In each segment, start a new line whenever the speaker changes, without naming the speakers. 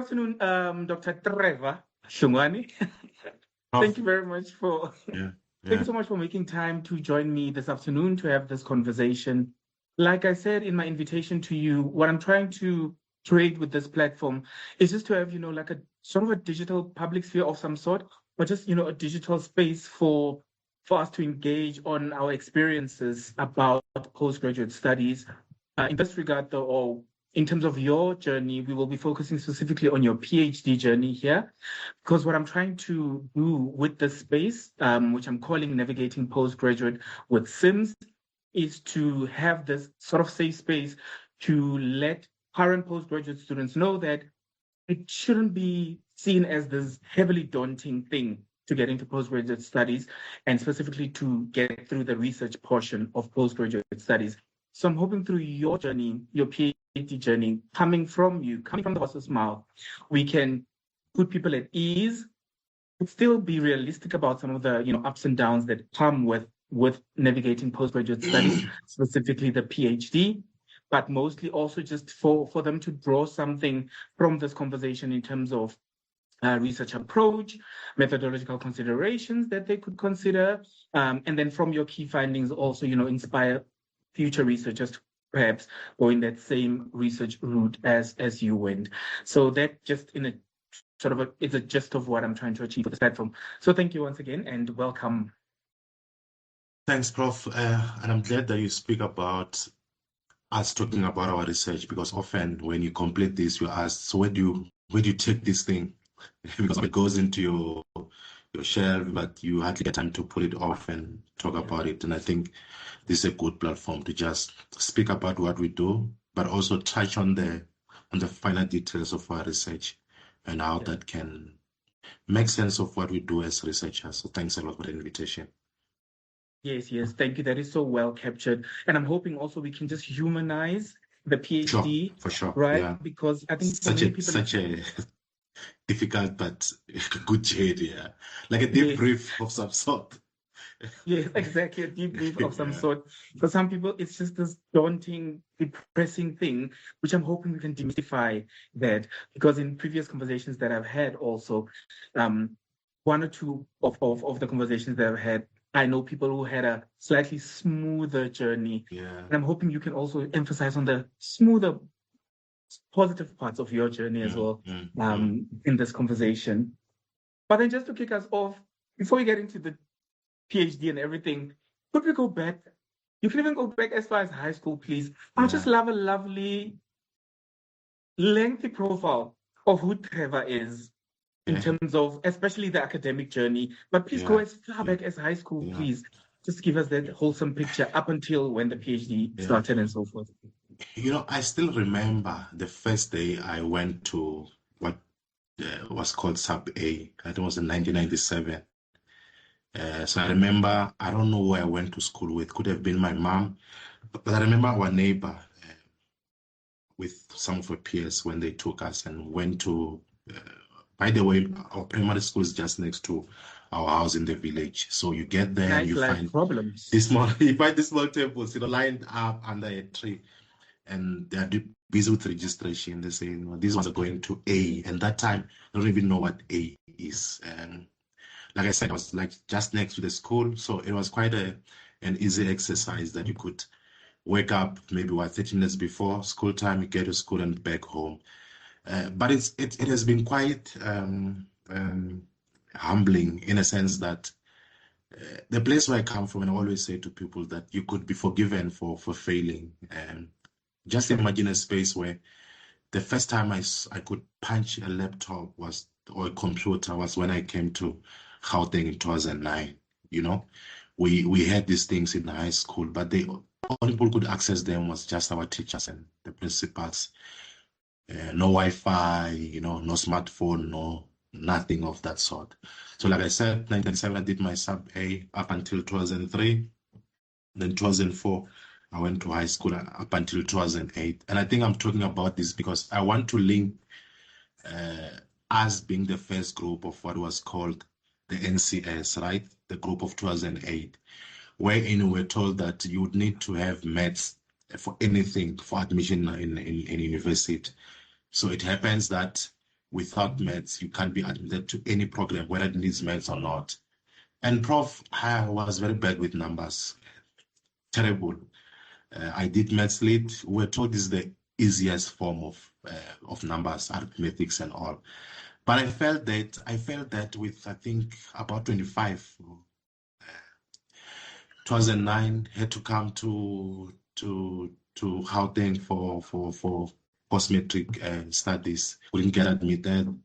afternoon, Dr. Trevor Hlungwani. Thank you very much for thank you so much for making time to join me this afternoon to have this conversation. Like I said in my invitation to you, what I'm trying to create with this platform is just to have, like a sort of a digital public sphere of some sort, but just, a digital space for us to engage on our experiences about postgraduate studies. In this regard, though, or in terms of your journey, we will be focusing specifically on your PhD journey here, because what I'm trying to do with this space, which I'm calling Navigating Postgraduate with Sims, is to have this sort of safe space to let current postgraduate students know that it shouldn't be seen as this heavily daunting thing to get into postgraduate studies, and specifically to get through the research portion of postgraduate studies. So I'm hoping through your journey, your PhD journey, coming from the horse's mouth, we can put people at ease, but still be realistic about some of the ups and downs that come with navigating postgraduate studies, specifically the PhD, but mostly also just for them to draw something from this conversation in terms of research approach, methodological considerations that they could consider, and then from your key findings also, inspire future researchers to perhaps go in that same research route as you went. So that just in a sort of it's a gist of what I'm trying to achieve with this platform. So thank you once again and welcome.
Thanks, Prof. And I'm glad that you speak about us talking about our research, because often when you complete this, you're asked, so where do you take this thing? Because it goes into your shelf, but you hardly get time to pull it off and talk about it. And I think this is a good platform to just speak about what we do, but also touch on the finer details of our research and how that can make sense of what we do as researchers. So thanks a lot for the invitation.
Yes, thank you. That is so well captured. And I'm hoping also we can just humanize the PhD.
For sure.
Right?
Yeah.
Because I think
such a difficult but good journey, like a deep brief of some sort.
Yes, exactly, a deep brief of some sort. For some people, it's just this daunting, depressing thing, which I'm hoping we can demystify that. Because in previous conversations that I've had also, one or two of the conversations that I've had, I know people who had a slightly smoother journey.
Yeah.
And I'm hoping you can also emphasize on the smoother, positive parts of your journey as well in this conversation. But then just to kick us off, before we get into the PhD and everything, could we go back? You can even go back as far as high school, please. I just love a lovely, lengthy profile of who Trevor is in terms of, especially the academic journey. But please go as far back as high school, please. Just give us that wholesome picture up until when the PhD started and so forth.
I still remember the first day I went to what was called Sub A. That was in 1997. So I remember, I don't know where I went to school with, could have been my mom, but I remember our neighbor with some of her peers when they took us and went to, by the way, our primary school is just next to our house in the village. So you get there and you find
problems.
You find these small tables, lined up under a tree, and they're busy with registration. They say, these ones are going to A, and that time I don't even know what A is. Like I said, I was like just next to the school, so it was quite an easy exercise that you could wake up maybe 30 minutes before school time, you get to school and back home. But it has been quite humbling in a sense that the place where I come from, and I always say to people that you could be forgiven for failing. Just imagine a space where the first time I could punch a laptop or a computer was when I came to Gauteng in 2009. We had these things in high school, but the only people who could access them was just our teachers and the principals. No Wi-Fi, no smartphone, no nothing of that sort. So like I said, 1997 I did my sub A up until 2003. Then 2004 I went to high school up until 2008. And I think I'm talking about this because I want to link us being the first group of what was called the NCS, right? The group of 2008, wherein we were told that you would need to have maths for anything, for admission in university. So it happens that without maths, you can't be admitted to any program, whether it needs maths or not. And Prof, I was very bad with numbers. Terrible. I did maths lit. We're told this is the easiest form of numbers, arithmetics and all. But I felt that with, I think, about 25, 2009, had to come to Gauteng for post-matric studies. Couldn't get admitted.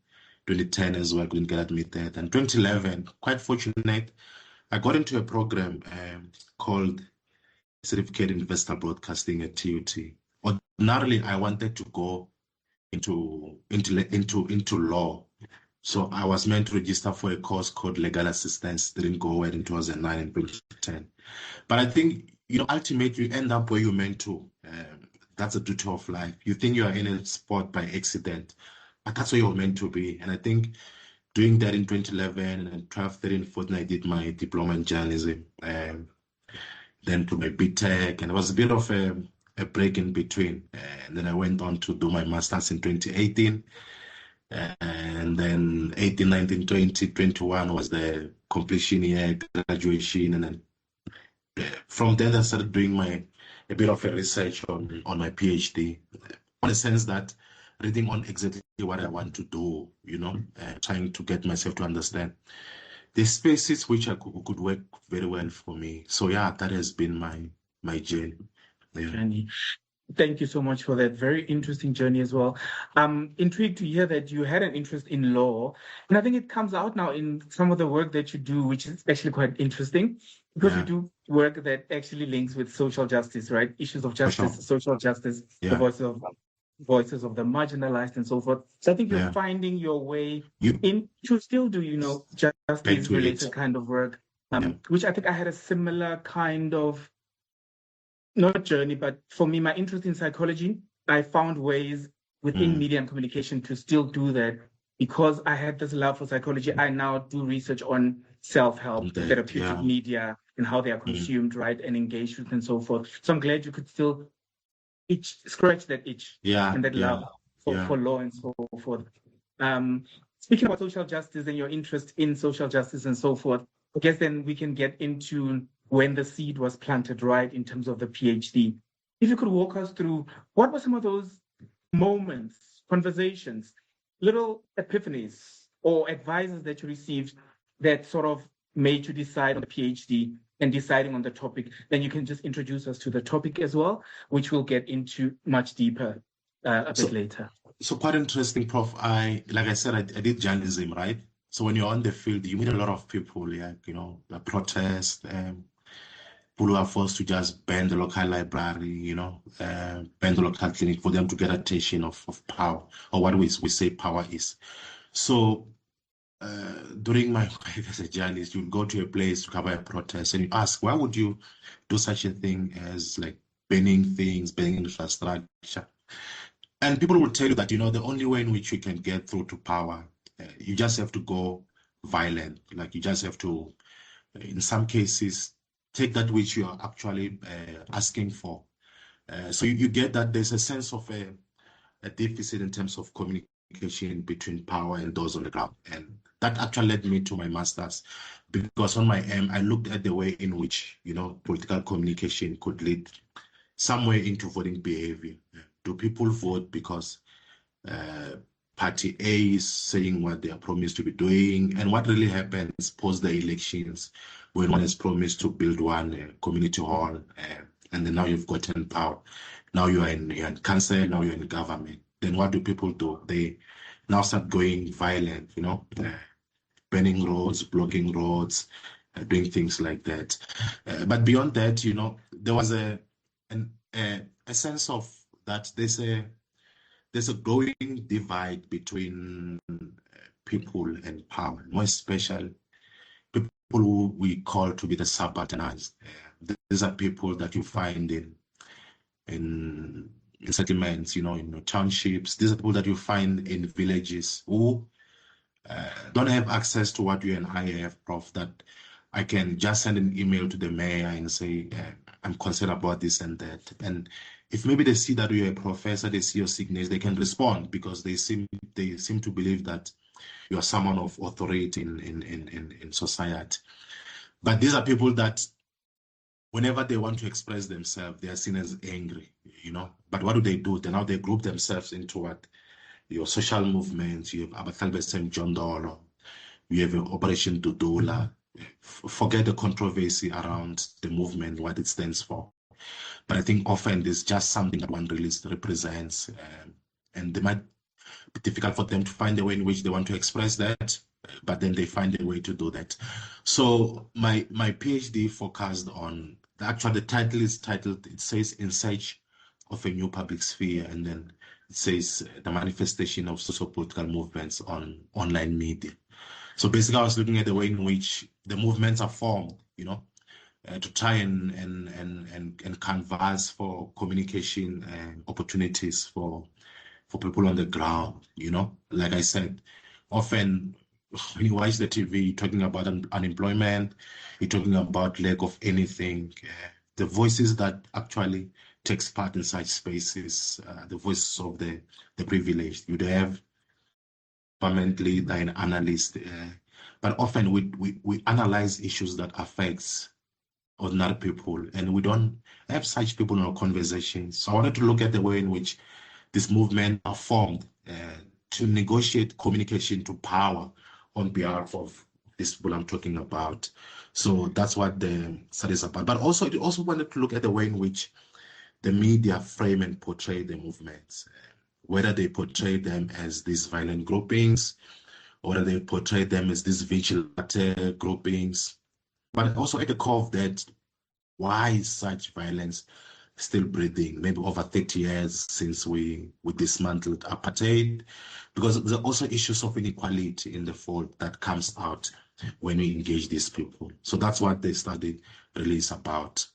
2010 as well, couldn't get admitted. And 2011, quite fortunate, I got into a program called Certificate in Investor Broadcasting at TUT. Ordinarily, I wanted to go into law. So I was meant to register for a course called Legal Assistance. Didn't go well in 2009 and 2010. But I think, ultimately you end up where you're meant to. That's the duty of life. You think you are in a sport by accident, but that's where you're meant to be. And I think doing that in 2011 and 12, 13, 14, I did my diploma in journalism. Then to my BTech, and it was a bit of a break in between. And then I went on to do my master's in 2018. And then 18, 19, 20, 21 was the completion year, graduation. And then from then I started doing a bit of a research on my PhD, in a sense that reading on exactly what I want to do, trying to get myself to understand the spaces which could work very well for me. So yeah, that has been my journey. Yeah.
Journey. Thank you so much for that very interesting journey as well. I'm intrigued to hear that you had an interest in law, and I think it comes out now in some of the work that you do, which is actually quite interesting, because you do work that actually links with social justice, right? Issues of justice, social justice, the voices of the marginalized and so forth. So I think you're finding your way to still do, justice-related kind of work, which I think I had a similar kind of, not journey, but for me, my interest in psychology, I found ways within media and communication to still do that. Because I had this love for psychology, I now do research on self-help, therapeutic media, and how they are consumed, right, and engaged with and so forth. So I'm glad you could still scratch that itch and that love for law and so forth. Speaking about social justice and your interest in social justice and so forth, I guess then we can get into when the seed was planted, right, in terms of the PhD. If you could walk us through, what were some of those moments, conversations, little epiphanies or advices that you received that sort of made you decide on the PhD and deciding on the topic? Then you can just introduce us to the topic as well, which we'll get into much deeper a bit later.
So quite interesting, Prof. Like I said, I did journalism, right? So when you're on the field, you meet a lot of people, the protest, people who are forced to just ban the local library, ban the local clinic for them to get attention of power, or what we say power is. So during my work as a journalist, you'd go to a place to cover a protest and you ask, why would you do such a thing as like banning things, banning infrastructure? And people will tell you that, the only way in which you can get through to power, you just have to go violent. Like you just have to, in some cases, take that which you are actually asking for. So you get that there's a sense of a deficit in terms of communication between power and those on the ground. And that actually led me to my master's, because on my M, I looked at the way in which, political communication could lead somewhere into voting behavior. Do people vote because Party A is saying what they are promised to be doing, and what really happens post the elections when one is promised to build one community hall, and then now you've gotten power. Now you're in council, now you're in government. Then what do people do? They now start going violent, banning roads, blocking roads, doing things like that. But beyond that, there was a sense of that there's a growing divide between people and power, more especially people who we call to be the subalternized. These are people that you find in settlements, in townships. These are people that you find in villages who don't have access to what you and I have, Prof, that I can just send an email to the mayor and say, I'm concerned about this and that. And if maybe they see that you're a professor, they see your signature, they can respond because they seem to believe that you are someone of authority in society. But these are people that whenever they want to express themselves, they are seen as angry, you know. But what do? Now they group themselves into what? Your social movements. You have Abatalbesem John Dolo. You have Operation Dudula. Forget the controversy around the movement, what it stands for. But I think often there's just something that one really represents, and they might be difficult for them to find a way in which they want to express that, but then they find a way to do that. So my PhD focused on, actually the title is titled, it says In Search of a New Public Sphere, and then it says the manifestation of socio-political movements on online media. So basically I was looking at the way in which the movements are formed, you know, to try and canvas for communication opportunities for people on the ground, you know. Like I said, often when you watch the TV, you're talking about unemployment, you're talking about lack of anything. The voices that actually takes part in such spaces, the voices of the privileged. You'd have government leader and analyst, but often we analyze issues that affects ordinary people, and we don't have such people in our conversations. So I wanted to look at the way in which this movement are formed to negotiate communication to power on behalf of these people I'm talking about. So that's what the study is about. But also, it also wanted to look at the way in which the media frame and portray the movements, whether they portray them as these violent groupings, or whether they portray them as these vigilante groupings. But also at the core of that, why is such violence still breathing? Maybe over 30 years since we dismantled apartheid, because there are also issues of inequality in the fold that comes out when we engage these people. So that's what the study really is about.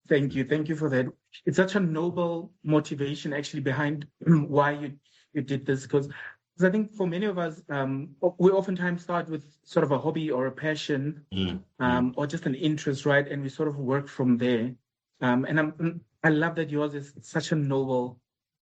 Thank you for that. It's such a noble motivation actually behind why you did this, because I think for many of us, we oftentimes start with sort of a hobby or a passion, or just an interest, right? And we sort of work from there. And I love that yours is such a noble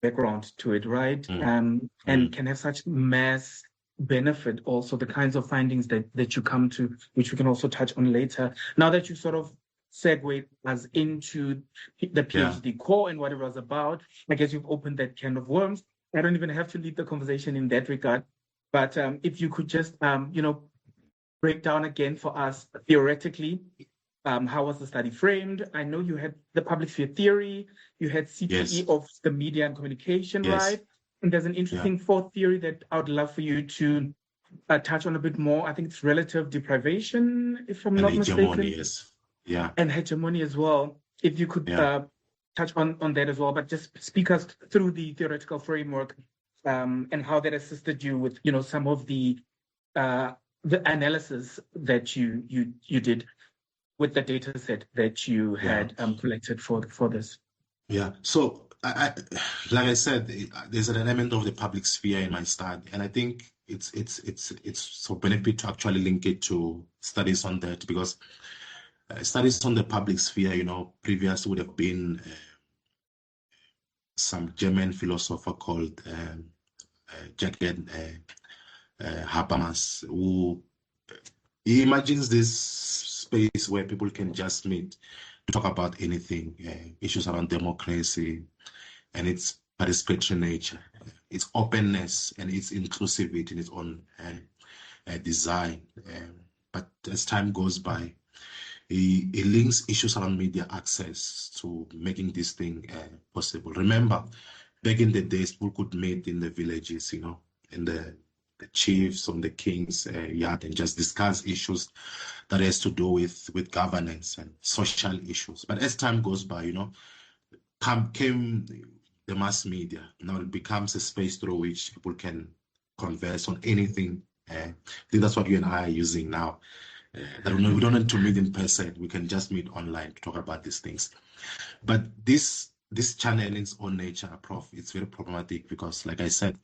background to it, right? And can have such mass benefit also, the kinds of findings that you come to, which we can also touch on later. Now that you sort of segued us into the PhD core and what it was about, I guess you've opened that can of worms. I don't even have to lead the conversation in that regard, but if you could just, break down again for us theoretically, how was the study framed? I know you had the public sphere theory, you had CPE of the media and communication, right? And there's an interesting fourth theory that I would love for you to touch on a bit more. I think it's relative deprivation, if I'm not mistaken. And hegemony as well. If you could touch on that as well, but just speak us through the theoretical framework and how that assisted you with, some of the analysis that you did with the data set that you had collected for this.
Yeah. So I like I said, there's an element of the public sphere in my study, and I think it's so benefit to actually link it to studies on that, because studies on the public sphere, previous would have been some German philosopher called Jacket Habermas, who he imagines this space where people can just meet to talk about anything, issues around democracy and its participatory nature, its openness and its inclusivity in its own design. But as time goes by, he links issues around media access to making this thing possible. Remember, back in the days, people could meet in the villages, in the chiefs on the king's yard and just discuss issues that has to do with governance and social issues. But as time goes by, came the mass media. Now it becomes a space through which people can converse on anything. I think that's what you and I are using now. We don't need to meet in person. We can just meet online to talk about these things. But this channel in its own nature, Prof, it's very problematic because, like I said,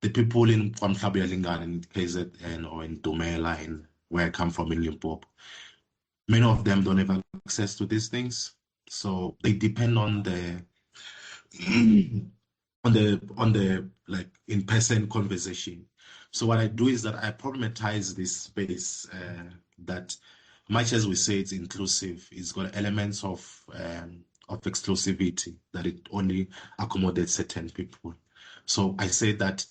the people in Lingana, in KZN, or in Dumela, in where I come from in Limpopo, many of them don't have access to these things. So they depend on the on the like in-person conversation. So what I do is that I problematize this space that much as we say it's inclusive, it's got elements of exclusivity, that it only accommodates certain people. So I say that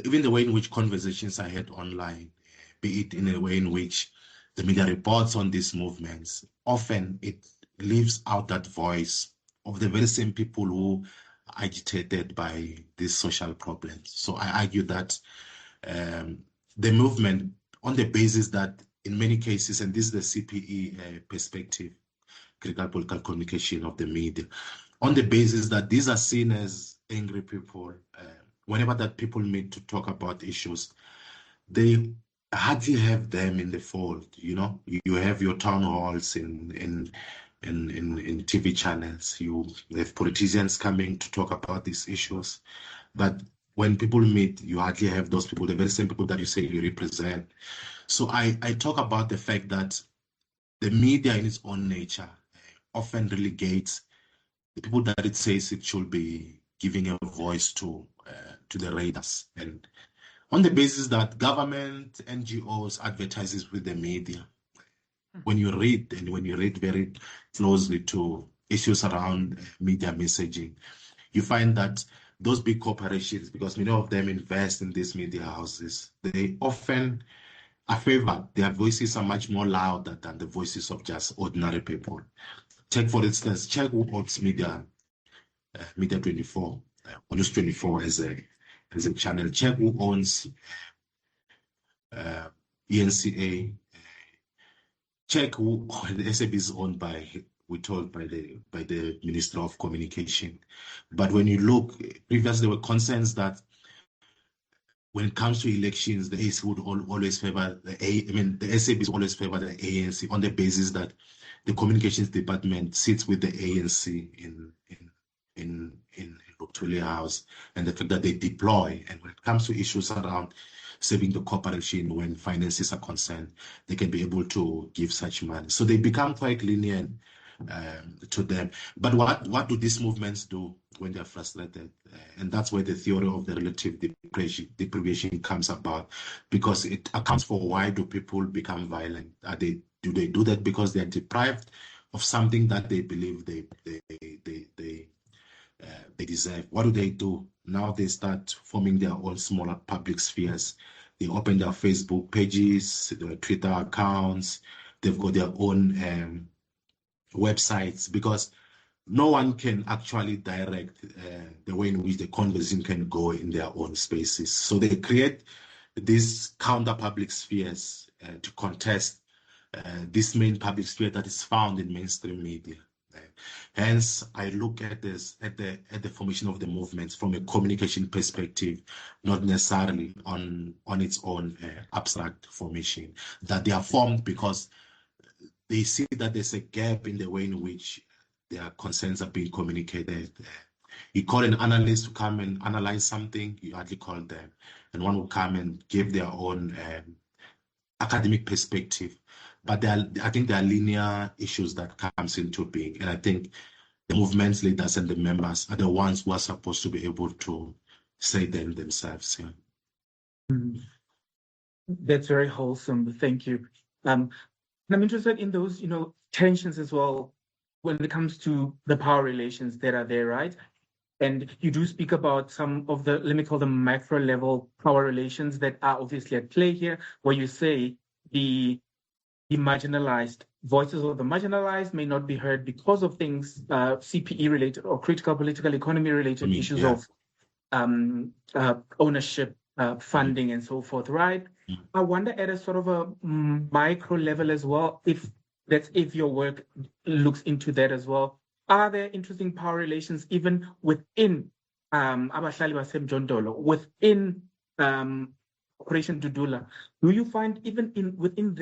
even the way in which conversations are had online, be it in a way in which the media reports on these movements, often it leaves out that voice of the very same people who are agitated by these social problems. So I argue that the movement, on the basis that in many cases, and this is the CPE perspective, critical political communication of the media, on the basis that these are seen as angry people, whenever that people meet to talk about issues, they hardly have them in the fold. You know, you have your town halls in TV channels. You have politicians coming to talk about these issues, but when people meet, you hardly have those people, the very same people that you say you represent. So I talk about the fact that the media in its own nature often relegates the people that it says it should be giving a voice to the raiders, and on the basis that government, NGOs, advertises with the media. When you read, and when you read very closely to issues around media messaging, you find that those big corporations, because many of them invest in these media houses, they often are favored. Their voices are much more louder than the voices of just ordinary people. Take, for instance, check who owns Media 24, or News 24 as a channel. Check who owns ENCA. Check who the SAB is owned by, we're told, by the Minister of Communication. But when you look, previously there were concerns that when it comes to elections, the ANC would always favor the SAB is always favor the ANC on the basis that the communications department sits with the ANC in Lutuli House, and the fact that they deploy, and when it comes to issues around saving the corporation when finances are concerned, they can be able to give such money. So they become quite lenient to them. But what do these movements do when they're frustrated? And that's where the theory of the relative deprivation comes about, because it accounts for why do people become violent. Do they do that because they're deprived of something that they believe they deserve? What do? Now they start forming their own smaller public spheres. They open their Facebook pages, their Twitter accounts. They've got their own websites, because no one can actually direct the way in which the conversation can go in their own spaces. So they create these counter public spheres to contest this main public sphere that is found in mainstream media. Hence, I look at this at the formation of the movements from a communication perspective, not necessarily on its own abstract formation. That they are formed because they see that there's a gap in the way in which their concerns are being communicated. You call an analyst to come and analyze something, you hardly call them, and one will come and give their own academic perspective. But I think there are linear issues that comes into being, and I think the movement's leaders and the members are the ones who are supposed to be able to say them themselves. Yeah.
That's very wholesome. Thank you. I'm interested in those, tensions as well when it comes to the power relations that are there, right? And you do speak about some of the, let me call them macro level power relations that are obviously at play here, where you say the marginalized voices of the marginalized may not be heard because of things CPE related or critical political economy related issues of ownership, funding, and so forth, right? I wonder at a sort of a micro level as well, if your work looks into that as well. Are there interesting power relations even within abahlali basemjondolo, within Operation Dudula? Do you find even within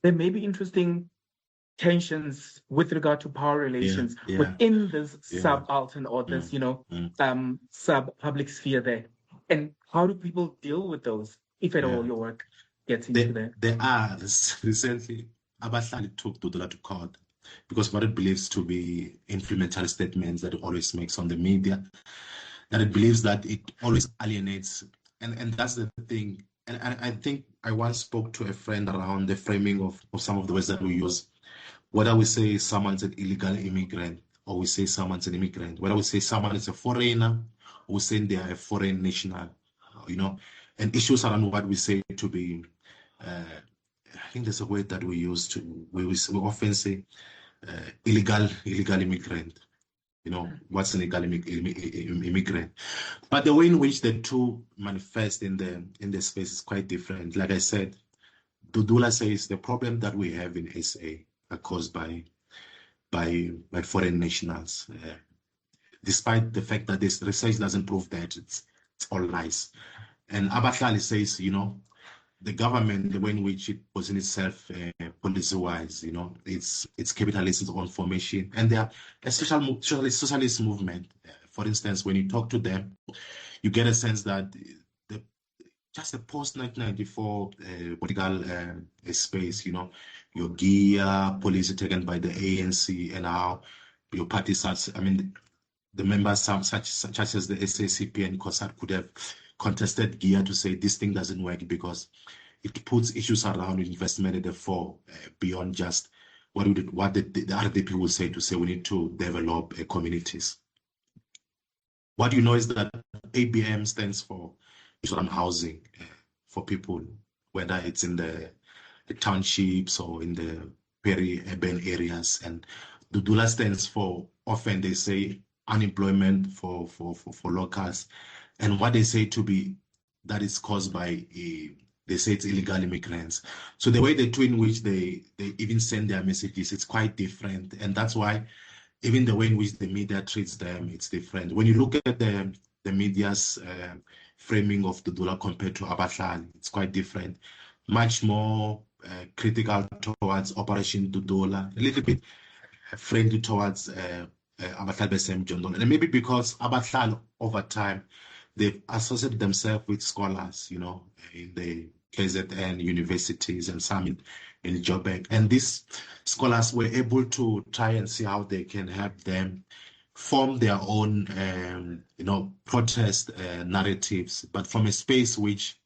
there may be interesting tensions with regard to power relations within this subaltern or this, sub-public sphere there? And how do people deal with those, if at all your work gets into that?
There are. Recently, Abahlali took Dudula to court because what it believes to be inflammatory statements that it always makes on the media, that it believes that it always alienates. And that's the thing. And I think I once spoke to a friend around the framing of some of the words that we use. Whether we say someone's an illegal immigrant or we say someone's an immigrant, whether we say someone is a foreigner or we say they are a foreign national, and issues around what we say to be, I think there's a word that we use we often say illegal immigrant. What's an illegal immigrant? But the way in which the two manifest in the space is quite different. Like I said, Dudula says the problem that we have in SA are caused by foreign nationals, despite the fact that this research doesn't prove that. It's all lies. And Abahlali says, the government, the way in which it positions itself policy-wise, it's capitalist, its own formation, and they are a socialist movement. For instance, when you talk to them, you get a sense that just the post-1994 political space, your gear, policy taken by the ANC, and how your party starts, the members such as the SACP and COSAT could have contested gear to say this thing doesn't work because it puts issues around investment at the fore beyond just what the RDP will say to say we need to develop communities. What you know is that ABM stands for around housing for people, whether it's in the townships or in the peri-urban areas. And Dudula stands for, often they say, unemployment for locals. And what they say to be that is caused by, they say it's illegal immigrants. So the way the two in which they even send their messages, it's quite different. And that's why even the way in which the media treats them, it's different. When you look at the media's framing of Dudula compared to Abahlali, it's quite different. Much more critical towards Operation Dudula, a little bit friendly towards Abahlali Besem Jondolo. And maybe because Abahlali over time, they've associated themselves with scholars, in the KZN universities and some in Joburg. And these scholars were able to try and see how they can help them form their own, protest narratives, but from a space which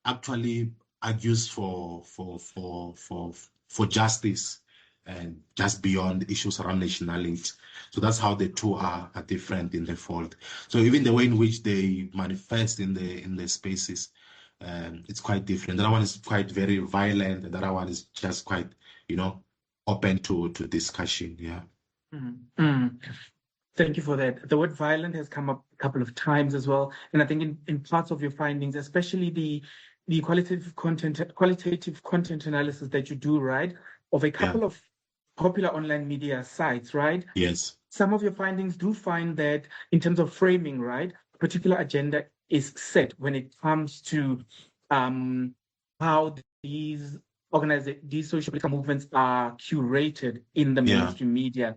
actually argues for justice and just beyond issues around nationality. So that's how the two are different in the fold. So even the way in which they manifest in the spaces, it's quite different. The other one is quite very violent, and the other one is just quite, open to discussion. Yeah.
Mm-hmm. Mm-hmm. Thank you for that. The word violent has come up a couple of times as well. And I think in parts of your findings, especially the qualitative content analysis that you do, right, of a couple of popular online media sites, right?
Yes.
Some of your findings do find that in terms of framing, right, a particular agenda is set when it comes to how these social political movements are curated in the mainstream media.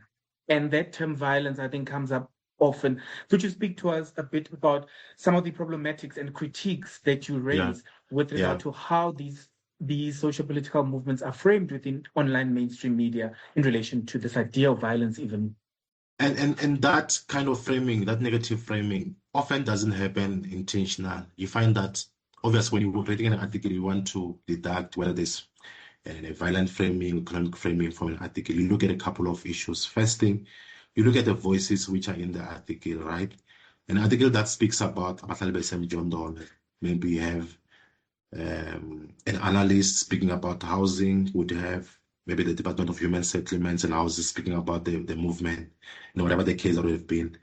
And that term violence, I think, comes up often. Could you speak to us a bit about some of the problematics and critiques that you raise with regard to how these social political movements are framed within online mainstream media in relation to this idea of violence even?
And that kind of framing, that negative framing, often doesn't happen intentional. You find that, obviously, when you're writing an article, you want to deduct whether there's a violent framing, economic framing from an article. You look at a couple of issues. First thing, you look at the voices which are in the article, right? An article that speaks about Abahlali Besem Jondolo, maybe you have an analyst speaking about housing, would have maybe the Department of Human Settlements and Housing speaking about the movement, whatever the case would have been.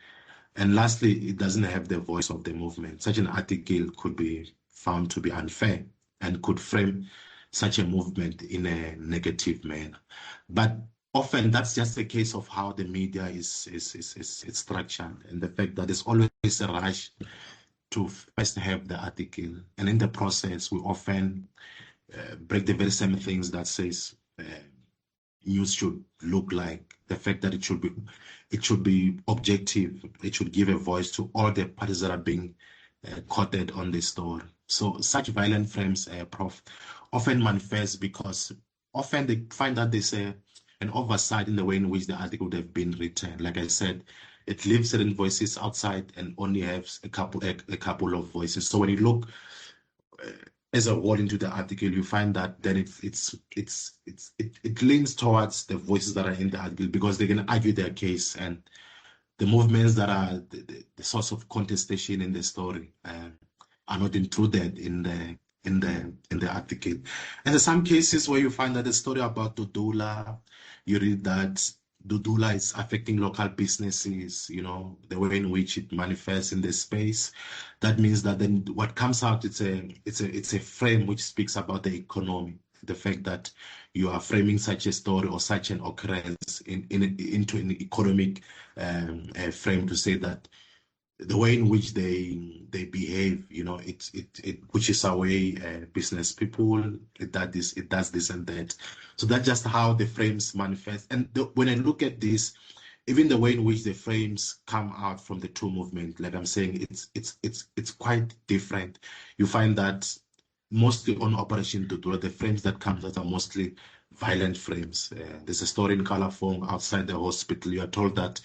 And lastly, it doesn't have the voice of the movement. Such an article could be found to be unfair and could frame such a movement in a negative manner. But often that's just a case of how the media is structured, and the fact that there's always a rush to first have the article, and in the process we often break the very same things that says news should look like. The fact that it should be objective, it should give a voice to all the parties that are being quoted on the story. So such violent frames, Prof, often manifest because often they find that there's a an oversight in the way in which the article would have been written. Like I said, it leaves certain voices outside and only has a couple of voices. So when you look as a whole into the article, you find that then it leans towards the voices that are in the article because they're going to argue their case, and the movements that are the source of contestation in the story are not included in the article. And there's some cases where you find that the story about Dudula, you read that Dudula is affecting local businesses, you know, the way in which it manifests in the space. That means that then what comes out, it's a frame which speaks about the economy, the fact that you are framing such a story or such an occurrence into an economic frame to say that the way in which they behave, you know, it pushes away business people. It does this and that. So that's just how the frames manifest. And when I look at this, even the way in which the frames come out from the two movements, like I'm saying, it's quite different. You find that mostly on Operation Dudula, the frames that come out are mostly violent frames. There's a story in Kalafong outside the hospital. You are told that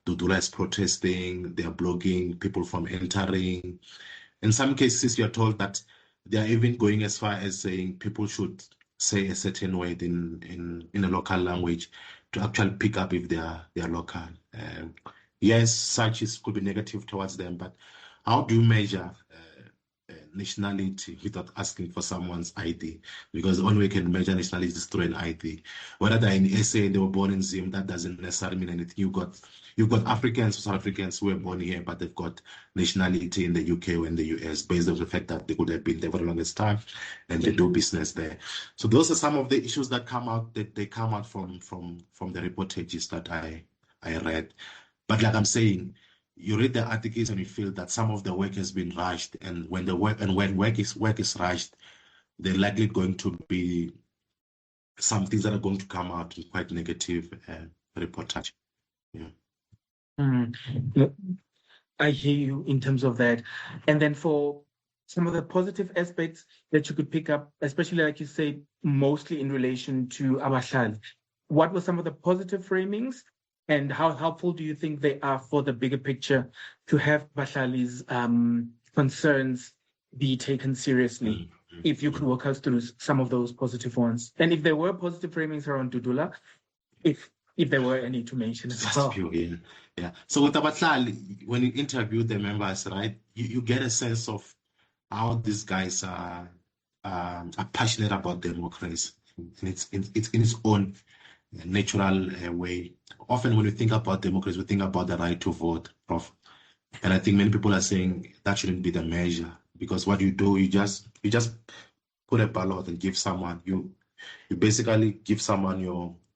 Dudula is protesting, they are blocking people from entering. In some cases, you're told that they are even going as far as saying people should say a certain word in a local language to actually pick up if they are local. Yes, such could be negative towards them, but how do you measure nationality without asking for someone's ID? Because the only way you can measure nationality is through an ID. Whether they're in SA and they were born in Zim, that doesn't necessarily mean anything. You've got Africans or South Africans who were born here, but they've got nationality in the UK or in the US based on the fact that they could have been there for the longest time and they do business there. So those are some of the issues that come out, that they come out from the reportages that I read. But like I'm saying, you read the articles and you feel that some of the work has been rushed, and when work is rushed, they're likely going to be some things that are going to come out in quite negative reportage. Yeah.
I hear you in terms of that. And then for some of the positive aspects that you could pick up, especially like you say, mostly in relation to Abahlali, what were some of the positive framings? And how helpful do you think they are for the bigger picture to have Bahlali's concerns be taken seriously? If you could walk us through some of those positive ones. And if there were positive framings around Dudula, if there were any to mention as well.
Yeah. So with Abahlali, when you interview the members, right, you get a sense of how these guys are passionate about democracy. And it's in its own natural way. Often when we think about democracy, we think about the right to vote, Prof. And I think many people are saying that shouldn't be the measure, because what you do, you just put a ballot and give someone, you basically give someone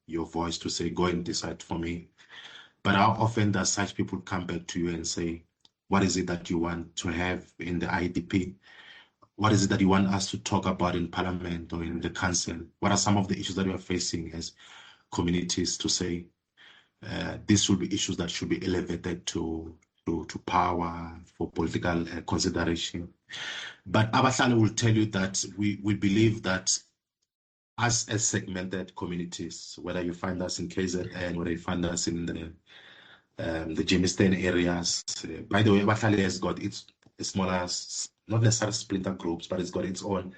your voice to say, go and decide for me. But how often does such people come back to you and say, what is it that you want to have in the IDP? What is it that you want us to talk about in Parliament or in the Council? What are some of the issues that we are facing as communities to say these should be issues that should be elevated to power for political consideration? But Abahlali will tell you that we believe that as segmented communities, whether you find us in KZN, whether you find us in the Jamestown areas. By the way, Abahlali has got its smaller, not necessarily splinter groups, but it's got its own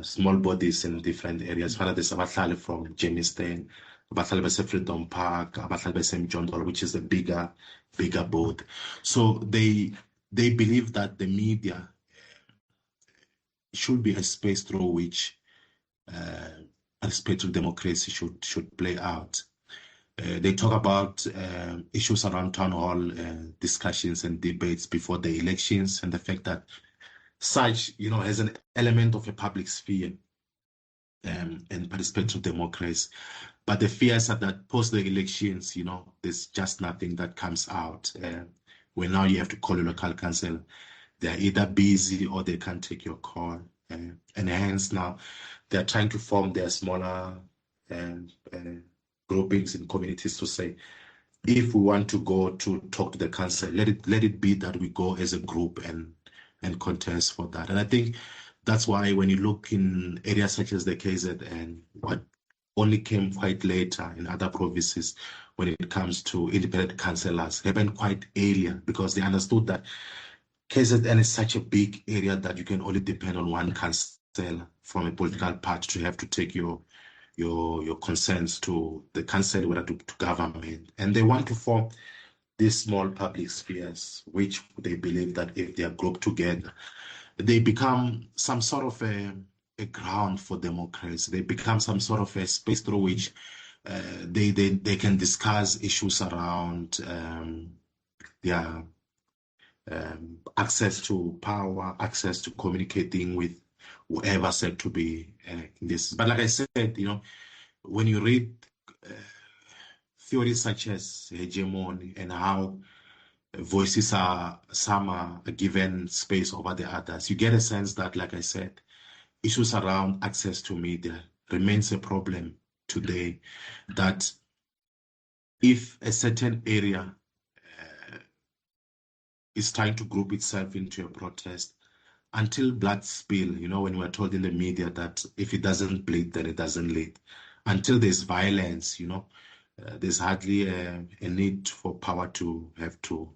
small bodies in different areas. There's Abahlali from Jamestown, Abahlali base Freedom Park, Abahlali base Mjondolo, which is a bigger board. So they believe that the media should be a space through which participatory democracy should play out. They talk about issues around town hall discussions and debates before the elections, and the fact that such, has an element of a public sphere and participatory democracy. But the fears are that post the elections, there's just nothing that comes out. Where now you have to call a local council. They're either busy or they can't take your call. And hence now they're trying to form their smaller groupings in communities to say, if we want to go to talk to the council, let it be that we go as a group and contest for that. And I think that's why when you look in areas such as the KZN, what only came quite later in other provinces when it comes to independent councillors, happened quite earlier because they understood that KZN is such a big area that you can only depend on one councillor from a political party to have to take your concerns to the council, whether to government. And they want to form these small public spheres, which they believe that if they are grouped together, they become some sort of a ground for democracy. They become some sort of a space through which they can discuss issues around their access to power, access to communicating with whoever said to be in this. But like I said, when you read theories such as hegemony and how voices some are given space over the others, you get a sense that, like I said, issues around access to media remains a problem today, that if a certain area is trying to group itself into a protest, until blood spill, when we're told in the media that if it doesn't bleed, then it doesn't lead. Until there's violence, there's hardly a need for power to have to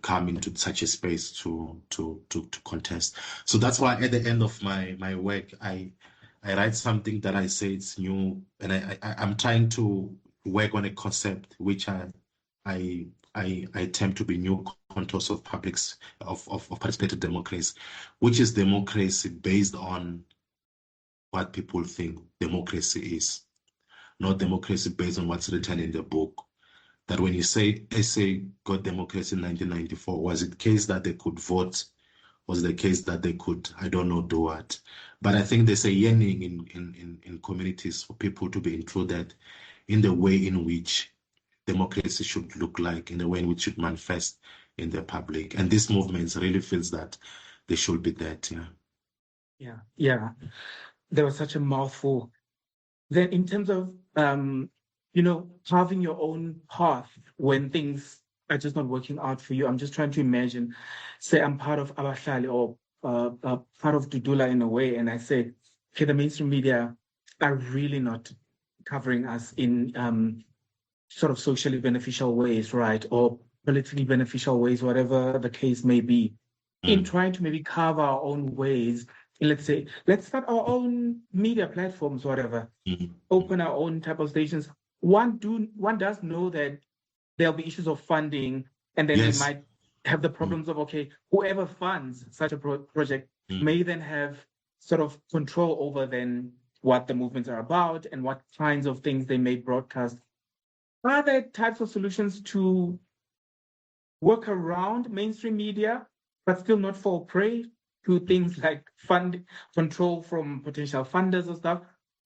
come into such a space to contest. So that's why at the end of my work, I write something that I say it's new, and I'm trying to work on a concept which I attempt to be new contours of participatory democracy, which is democracy based on what people think democracy is, not democracy based on what's written in the book. That when you say SA got democracy in 1994, was it the case that they could vote? Was the case that they could, I don't know, do what? But I think there's a yearning in communities for people to be included in the way in which democracy should look like, in the way in which it should manifest in the public. And this movement really feels that they should be that,
Yeah. There was such a mouthful. Then in terms of, carving your own path when things are just not working out for you, I'm just trying to imagine, say I'm part of Abahlali or part of Dudula in a way, and I say, okay, the mainstream media are really not covering us in sort of socially beneficial ways, right? Or politically beneficial ways, whatever the case may be, in trying to maybe carve our own ways. Let's say, let's start our own media platforms, whatever, open our own type of stations. One does know that there'll be issues of funding, and then we might have the problems of, okay, whoever funds such a project may then have sort of control over then what the movements are about and what kinds of things they may broadcast. Are there types of solutions to work around mainstream media, but still not fall prey to things like fund control from potential funders or stuff?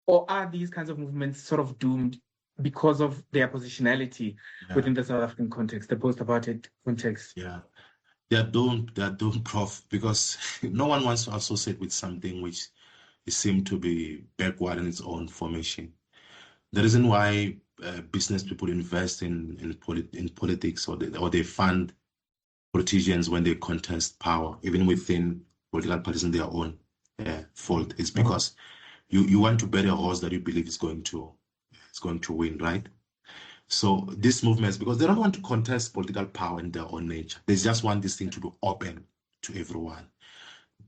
Or are these kinds of movements sort of doomed because of their positionality within the South African context, the post-apartheid context?
Yeah, they're doomed, Prof, because no one wants to associate with something which seems to be backward in its own formation. The reason why business people invest in politics or they fund politicians when they contest power, even within political parties in their own fold, is because you want to bet a horse that you believe is going to win, right? So these movements, because they don't want to contest political power in their own nature, they just want this thing to be open to everyone.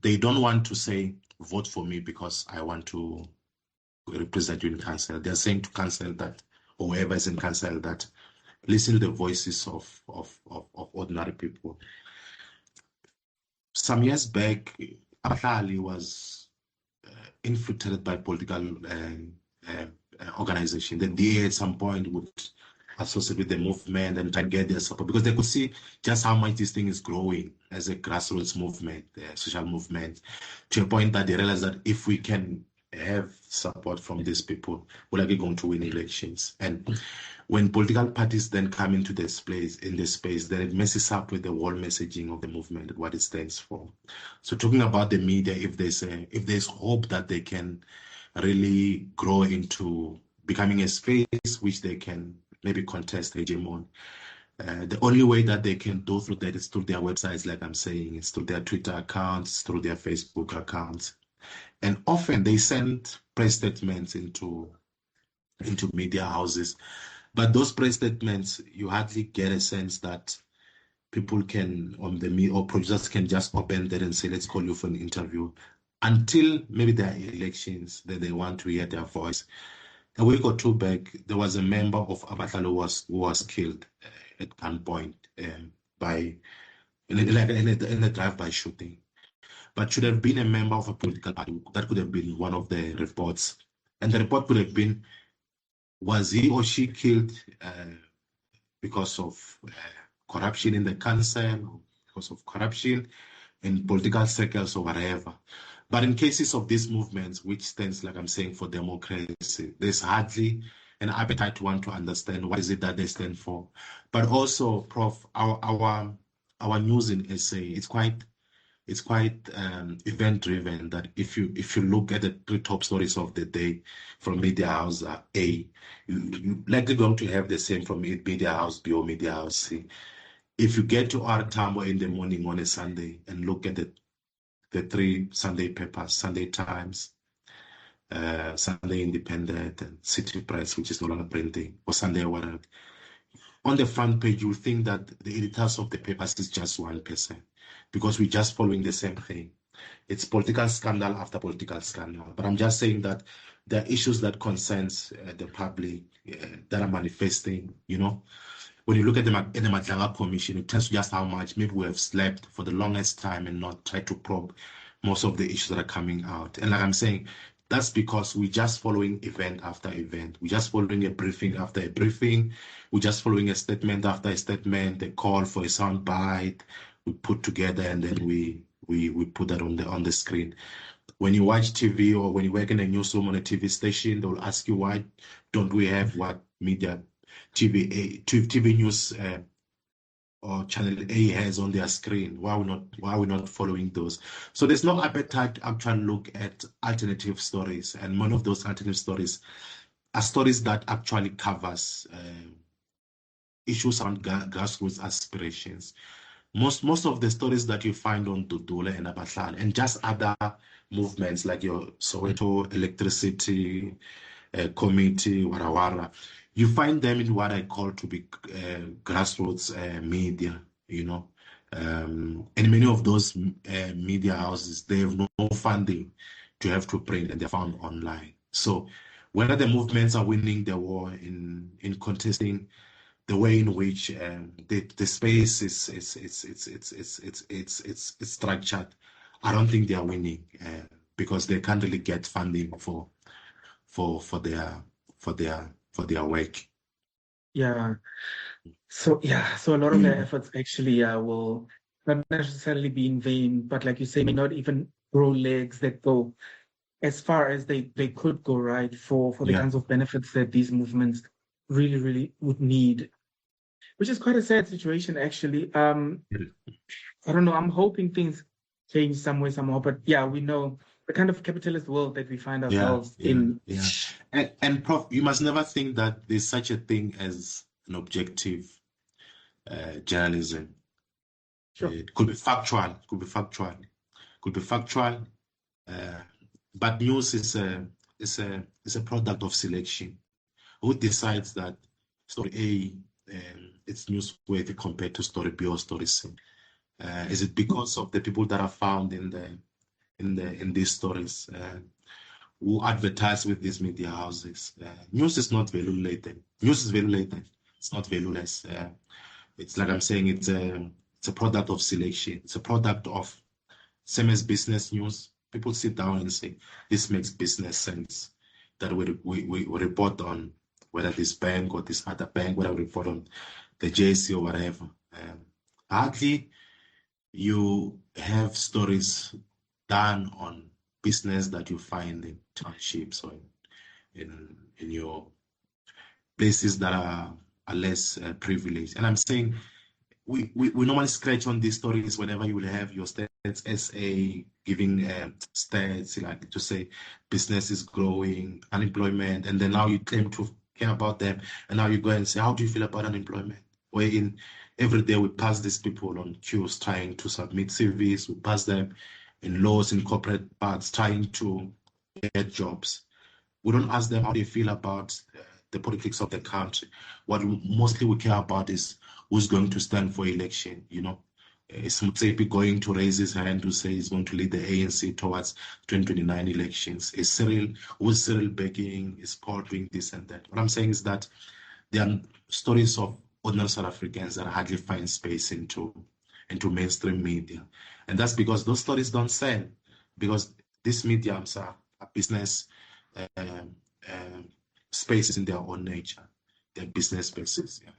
They don't want to say, vote for me because I want to represent you in council. They're saying to council that, or whoever is in council, that listen to the voices of ordinary people. Some years back, Abahlali was infiltrated by political organization. The DA at some point would associate with the movement and try to get their support because they could see just how much this thing is growing as a grassroots movement, a social movement, to a point that they realize that if we can have support from these people, we're likely going to win elections. And when political parties then come into this space, then it messes up with the whole messaging of the movement and what it stands for. So talking about the media, if there's hope that they can really grow into becoming a space which they can maybe contest hegemony, the only way that they can do through that is through their websites, like I'm saying. It's through their Twitter accounts, through their Facebook accounts. And often they send press statements into into media houses. But those press statements, you hardly get a sense that people can, or producers can just open there and say, let's call you for an interview, until maybe there are elections that they want to hear their voice. A week or two back, there was a member of Abatlalo who was killed at gunpoint in a drive-by shooting. But should have been a member of a political party. That could have been one of the reports. And the report could have been, was he or she killed because of corruption in the council, because of corruption in political circles or whatever. But in cases of these movements, which stands, like I'm saying, for democracy, there's hardly an appetite to want to understand what is it that they stand for. But also, Prof, our news in SA, it's quite event driven. That if you look at the three top stories of the day from Media House A, you likely going to have the same from Media House B or Media House C. If you get to our Tambo in the morning on a Sunday and look at the three Sunday papers, Sunday Times, Sunday Independent, and City Press, which is no longer printing, or Sunday World, on the front page, you'll think that the editors of the papers is just one person, because we're just following the same thing. It's political scandal after political scandal. But I'm just saying that there are issues that concerns the public that are manifesting, you know. When you look at the Matlanga Commission, it tells you just how much maybe we have slept for the longest time and not tried to probe most of the issues that are coming out. And like I'm saying, that's because we're just following event after event. We're just following a briefing after a briefing. We're just following a statement after a statement, a call for a sound bite we put together, and then we put that on the screen. When you watch TV or when you work in a newsroom on a TV station, they'll ask you, why don't we have what media TV news or Channel A has on their screen? Why are we not following those? So there's no appetite to actually look at alternative stories, and one of those alternative stories are stories that actually covers issues around grassroots aspirations. Most of the stories that you find on Dudule and Abatlalo and just other movements like your Soweto electricity committee, Warawara, you find them in what I call to be grassroots media, you know. And many of those media houses, they have no funding to have to print, and they're found online. So whether the movements are winning the war in contesting the way in which the space is structured, I don't think they are winning because they can't really get funding for their work.
Yeah. So a lot of their efforts actually will not necessarily be in vain, but like you say, may not even grow legs that go as far as they could go, right, for the kinds of benefits that these movements really, really would need. Which is quite a sad situation, actually. I don't know. I'm hoping things change some way, somehow. But yeah, we know the kind of capitalist world that we find ourselves in.
Yeah. And Prof, you must never think that there's such a thing as an objective journalism.
Sure.
It could be factual. But news is a product of selection. Who decides that story A it's newsworthy compared to story B or story C? Is it because of the people that are found in these stories who advertise with these media houses? News is not value laden. News is value laden. It's not valueless. It's like I'm saying, it's a product of selection. It's a product of, same as business news. People sit down and say, this makes business sense. That we report on whether this bank or this other bank, whether we report on the JC or whatever. Hardly you have stories done on business that you find in townships or in your places that are less privileged. And I'm saying we normally scratch on these stories whenever you will have your stats SA giving stats, like to say business is growing, unemployment, and then now you claim to care about them, and now you go and say, how do you feel about unemployment? Wherein every day we pass these people on queues trying to submit CVs, we pass them in laws in corporate parks trying to get jobs. We don't ask them how they feel about the politics of the country. What mostly we care about is who's going to stand for election. You know, is Motsepe going to raise his hand to say he's going to lead the ANC towards 2029 elections? Who's Cyril backing? Is Paul doing this and that? What I'm saying is that there are stories of ordinary South Africans that hardly find space into mainstream media. And that's because those stories don't sell, because these mediums are business spaces in their own nature. They're business spaces. Yeah.